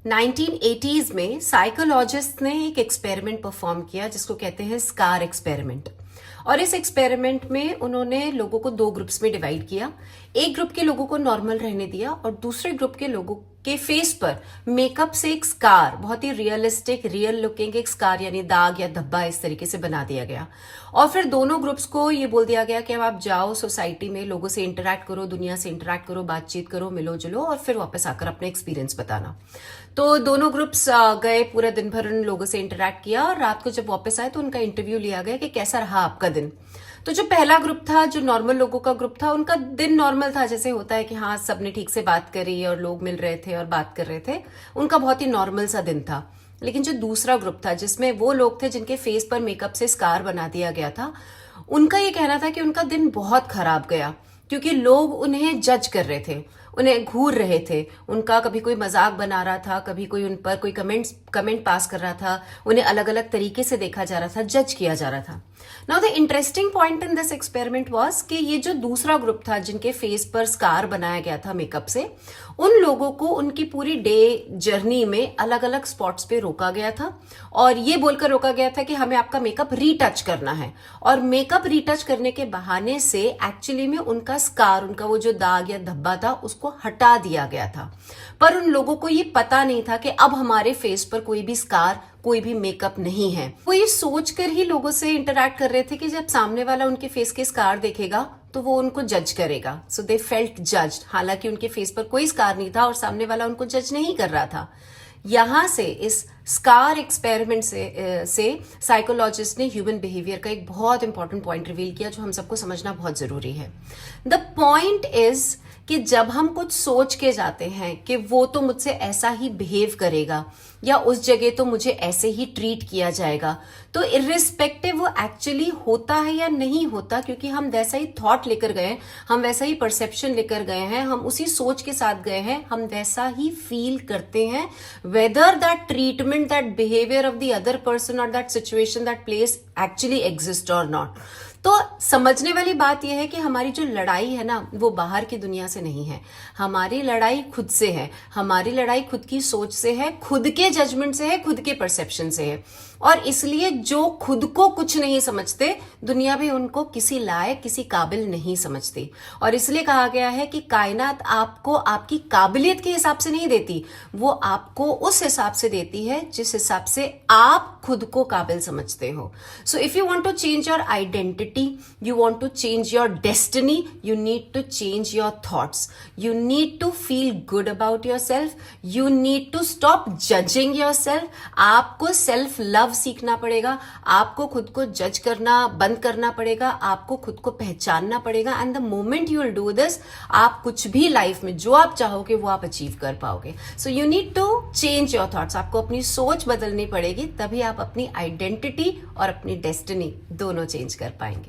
1980s में psychologist ने एक एक्सपेरिमेंट परफॉर्म किया जिसको कहते हैं स्कार एक्सपेरिमेंट। और इस एक्सपेरिमेंट में उन्होंने लोगों को दो ग्रुप्स में डिवाइड किया। एक ग्रुप के लोगों को नॉर्मल रहने दिया और दूसरे ग्रुप के लोगों के फेस पर मेकअप से एक स्कार, बहुत ही रियलिस्टिक रियल लुकिंग एक स्कार यानी दाग या धब्बा इस तरीके से बना दिया गया। और फिर दोनों ग्रुप्स को ये बोल दिया गया कि अब आप जाओ सोसाइटी में, लोगों से इंटरैक्ट करो, दुनिया से इंटरैक्ट करो, बातचीत करो, मिलो जुलो और फिर वापस आकर अपने एक्सपीरियंस बताना। तो दोनों ग्रुप्स गए, पूरा दिन भर उन लोगों से इंटरैक्ट किया और रात को जब वापस आए तो उनका इंटरव्यू लिया गया कि कैसा रहा आपका दिन। तो जो पहला ग्रुप था, जो नॉर्मल लोगों का ग्रुप था, उनका दिन नॉर्मल था, जैसे होता है कि हाँ सबने ठीक से बात करी और लोग मिल रहे थे और बात कर रहे थे, उनका बहुत ही नॉर्मल सा दिन था। लेकिन जो दूसरा ग्रुप था जिसमें वो लोग थे जिनके फेस पर मेकअप से स्कार बना दिया गया था, उनका ये कहना था कि उनका दिन बहुत खराब गया क्योंकि लोग उन्हें जज कर रहे थे, उन्हें घूर रहे थे। उनका कभी कोई मजाक बना रहा था, कभी कोई उन पर कोई कमेंट पास कर रहा था, उन्हें अलग अलग तरीके से देखा जा रहा था, जज किया जा रहा था। Now the interesting point in this experiment was कि ये जो दूसरा ग्रुप था जिनके फेस पर स्कार बनाया गया था मेकअप से, उन लोगों को उनकी पूरी डे जर्नी में अलग अलग स्पॉट्स पे रोका गया था और ये बोलकर रोका गया था कि हमें आपका मेकअप रीटच करना है। और मेकअप रीटच करने के बहाने से एक्चुअली में उनका स्कार, उनका वो जो दाग या धब्बा था, उसको हटा दिया गया था। पर उन लोगों को ये पता नहीं था कि अब हमारे फेस पर कोई भी स्कार, कोई भी मेकअप नहीं है। वो ये सोचकर ही लोगों से इंटरैक्ट कर रहे थे कि जब सामने वाला उनके फेस के स्कार देखेगा तो वो उनको जज करेगा। सो दे फेल्ट जज्ड, हालांकि उनके फेस पर कोई स्कार नहीं था और सामने वाला उनको जज नहीं कर रहा था। यहां से इस स्कार एक्सपेरिमेंट से साइकोलॉजिस्ट ने ह्यूमन बिहेवियर का एक बहुत इंपॉर्टेंट पॉइंट रिवील किया जो हम सबको समझना बहुत जरूरी है। द पॉइंट इज कि जब हम कुछ सोच के जाते हैं कि वो तो मुझसे ऐसा ही बिहेव करेगा या उस जगह तो मुझे ऐसे ही ट्रीट किया जाएगा, तो इर्रिस्पेक्टिव वो एक्चुअली होता है या नहीं होता, क्योंकि हम वैसा ही थॉट लेकर गए, हम वैसा ही परसेप्शन लेकर गए हैं, हम उसी सोच के साथ गए हैं, हम वैसा ही फील करते हैं, whether that treatment, that behaviour of the other person और that situation, that place actually exist और नॉट। तो समझने वाली बात यह है कि हमारी जो लड़ाई है ना, वो बाहर की दुनिया से नहीं है, हमारी लड़ाई खुद से है, हमारी लड़ाई खुद की सोच से है, खुद के जजमेंट से है, खुद के परसेप्शन से है। और इसलिए जो खुद को कुछ नहीं समझते, दुनिया भी उनको किसी लायक, किसी काबिल नहीं समझती। और इसलिए कहा गया है कि कायनात आपको आपकी काबिलियत के हिसाब से नहीं देती, वो आपको उस हिसाब से देती है जिस हिसाब से आप खुद को काबिल समझते हो। So if you want to change your identity, you want to change your destiny, you need to change your thoughts, you need to feel good about yourself, you need to stop judging yourself। आपको self love सीखना पड़ेगा, आपको खुद को जज करना बंद करना पड़ेगा, आपको खुद को पहचानना पड़ेगा। And the moment you will do this, आप कुछ भी लाइफ में जो आप चाहोगे वो आप अचीव कर पाओगे। So you need to change your thoughts, आपको अपनी सोच बदलनी पड़ेगी, तभी आप अपनी आइडेंटिटी और अपनी डेस्टिनी दोनों चेंज कर पाएंगे।